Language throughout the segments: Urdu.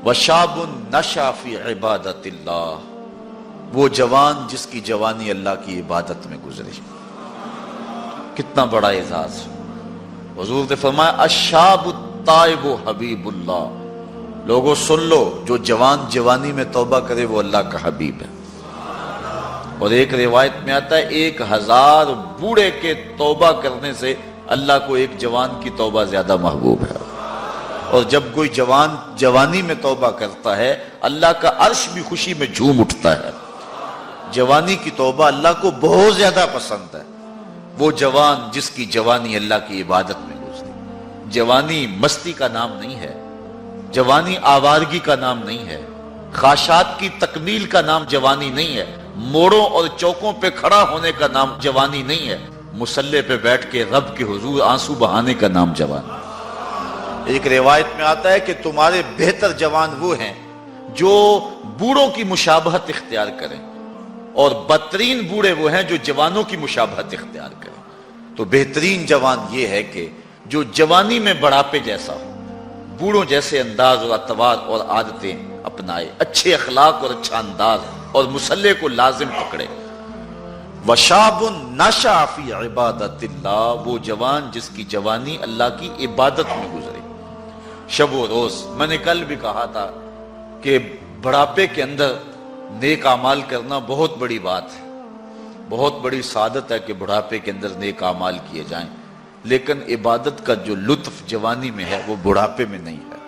وشاب نشأ فی عبادت اللہ، وہ جوان جس کی جوانی اللہ کی عبادت میں گزری۔ کتنا بڑا اعزاز! حضور نے فرمایا الشاب التائب حبیب اللہ، لوگوں سن لو، جو جوان جوانی میں توبہ کرے وہ اللہ کا حبیب ہے۔ اور ایک روایت میں آتا ہے 1000 بوڑھے کے توبہ کرنے سے اللہ کو ایک جوان کی توبہ زیادہ محبوب ہے۔ اور جب کوئی جوان جوانی میں توبہ کرتا ہے اللہ کا عرش بھی خوشی میں جھوم اٹھتا ہے۔ جوانی کی توبہ اللہ کو بہت زیادہ پسند ہے۔ وہ جوان جس کی جوانی اللہ کی عبادت میں گزری۔ جوانی مستی کا نام نہیں ہے، جوانی آوارگی کا نام نہیں ہے، خواہشات کی تکمیل کا نام جوانی نہیں ہے، موڑوں اور چوکوں پہ کھڑا ہونے کا نام جوانی نہیں ہے، مصلی پہ بیٹھ کے رب کے حضور آنسو بہانے کا نام جوانی۔ ایک روایت میں آتا ہے کہ تمہارے بہتر جوان وہ ہیں جو بوڑھوں کی مشابہت اختیار کریں، اور بدترین بوڑھے وہ ہیں جو جوانوں کی مشابہت اختیار کریں۔ تو بہترین جوان یہ ہے کہ جو جوانی میں بڑھاپے جیسا ہو، بوڑھوں جیسے انداز اور اطوار اور عادتیں اپنائے، اچھے اخلاق اور اچھا انداز، اور مصلی کو لازم پکڑے۔ وشاب نشأ فی عبادت اللہ، وہ جوان جس کی جوانی اللہ کی عبادت میں گزرے۔ شب و روز، میں نے کل بھی کہا تھا کہ بڑھاپے کے اندر نیک اعمال کرنا بہت بڑی بات ہے، بہت بڑی سعادت ہے کہ بڑھاپے کے اندر نیک اعمال کیے جائیں، لیکن عبادت کا جو لطف جوانی میں ہے وہ بڑھاپے میں نہیں ہے۔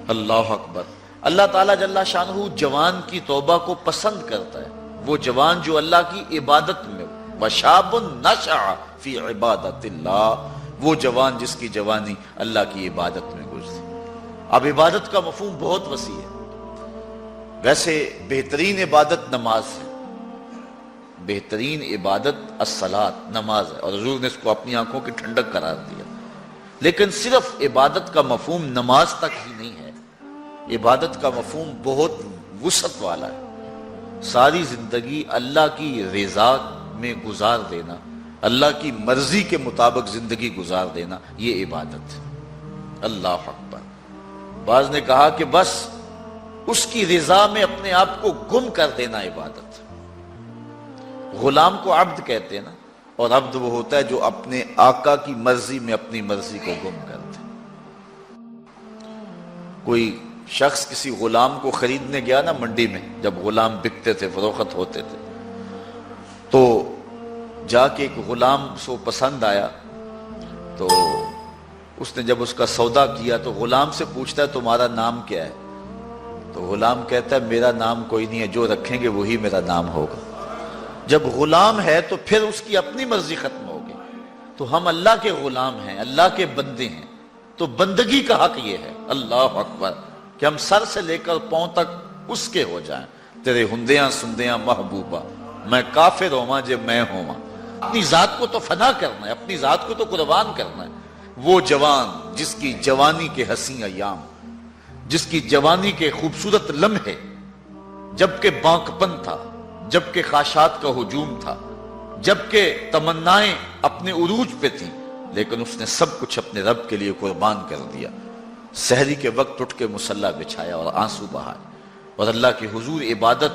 اللہ اکبر! اللہ تعالیٰ جل شانہ جوان کی توبہ کو پسند کرتا ہے، وہ جوان جو اللہ کی عبادت میں ہو۔ وشاب نشأ فی عبادت اللہ، وہ جوان جس کی جوانی اللہ کی عبادت میں گزری۔ اب عبادت کا مفہوم بہت وسیع ہے۔ ویسے بہترین عبادت نماز ہے، بہترین عبادت الصلاۃ نماز ہے، اور حضور نے اس کو اپنی آنکھوں کی ٹھنڈک قرار دیا۔ لیکن صرف عبادت کا مفہوم نماز تک ہی نہیں ہے، عبادت کا مفہوم بہت وسعت والا ہے۔ ساری زندگی اللہ کی رضا میں گزار دینا، اللہ کی مرضی کے مطابق زندگی گزار دینا، یہ عبادت ہے۔ اللہ اکبر! بعض نے کہا کہ بس اس کی رضا میں اپنے آپ کو گم کر دینا عبادت۔ غلام کو عبد کہتے ہیں نا، اور عبد وہ ہوتا ہے جو اپنے آقا کی مرضی میں اپنی مرضی کو گم کر دے۔ کوئی شخص کسی غلام کو خریدنے گیا نا منڈی میں، جب غلام بکتے تھے، فروخت ہوتے تھے، تو جا کے ایک غلام سو پسند آیا، تو اس نے جب اس کا سودا کیا تو غلام سے پوچھتا ہے تمہارا نام کیا ہے؟ تو غلام کہتا ہے میرا نام کوئی نہیں ہے، جو رکھیں گے وہی میرا نام ہوگا۔ جب غلام ہے تو پھر اس کی اپنی مرضی ختم ہوگی۔ تو ہم اللہ کے غلام ہیں، اللہ کے بندے ہیں، تو بندگی کا حق یہ ہے، اللہ اکبر، کہ ہم سر سے لے کر پاؤں تک اس کے ہو جائیں۔ تیرے ہندیاں سندیاں محبوبہ، میں کافر ہوواں جے میں ہوواں۔ اپنی ذات کو تو فنا کرنا ہے، اپنی ذات کو تو قربان کرنا ہے۔ وہ جوان جس کی جوانی کے حسین ایام، جس کی جوانی کے خوبصورت لمحے، جبکہ بانکپن تھا، جبکہ خواہشات کا ہجوم تھا، جبکہ تمنائیں اپنے عروج پہ تھیں، لیکن اس نے سب کچھ اپنے رب کے لیے قربان کر دیا۔ سحری کے وقت اٹھ کے مصلی بچھایا اور آنسو بہائے، اور اللہ کے حضور عبادت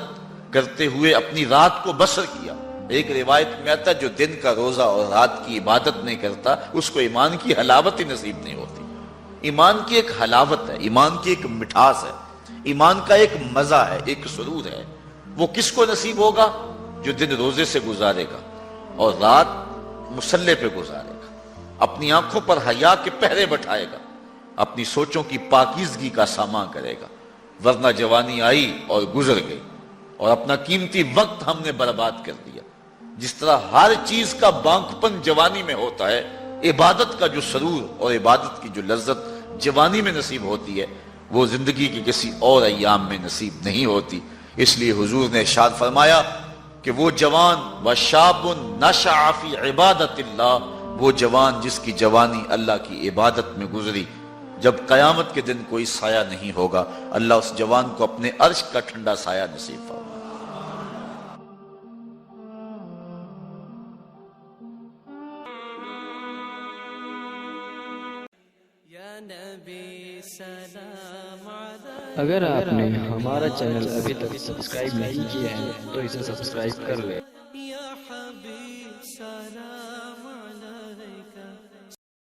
کرتے ہوئے اپنی رات کو بسر کیا۔ ایک روایت میں آتا ہے جو دن کا روزہ اور رات کی عبادت نہیں کرتا اس کو ایمان کی حلاوت ہی نصیب نہیں ہوتی۔ ایمان کی ایک حلاوت ہے، ایمان کی ایک مٹھاس ہے، ایمان کا ایک مزہ ہے، ایک سرور ہے۔ وہ کس کو نصیب ہوگا؟ جو دن روزے سے گزارے گا اور رات مصلی پہ گزارے گا، اپنی آنکھوں پر حیا کے پہرے بٹھائے گا، اپنی سوچوں کی پاکیزگی کا سامان کرے گا۔ ورنہ جوانی آئی اور گزر گئی، اور اپنا قیمتی وقت ہم نے برباد کر دیا۔ جس طرح ہر چیز کا بانکپن جوانی میں ہوتا ہے، عبادت کا جو سرور اور عبادت کی جو لذت جوانی میں نصیب ہوتی ہے وہ زندگی کے کسی اور ایام میں نصیب نہیں ہوتی۔ اس لیے حضور نے ارشاد فرمایا کہ وہ جوان وشاب نشأ فی عبادت اللہ، وہ جوان جس کی جوانی اللہ کی عبادت میں گزری، جب قیامت کے دن کوئی سایہ نہیں ہوگا، اللہ اس جوان کو اپنے عرش کا ٹھنڈا سایہ نصیب فرمائے۔ نبی سلام علیک اگر آپ نے ہمارا چینل ابھی تک سبسکرائب نہیں کیا ہے تو اسے سبسکرائب کر لیں۔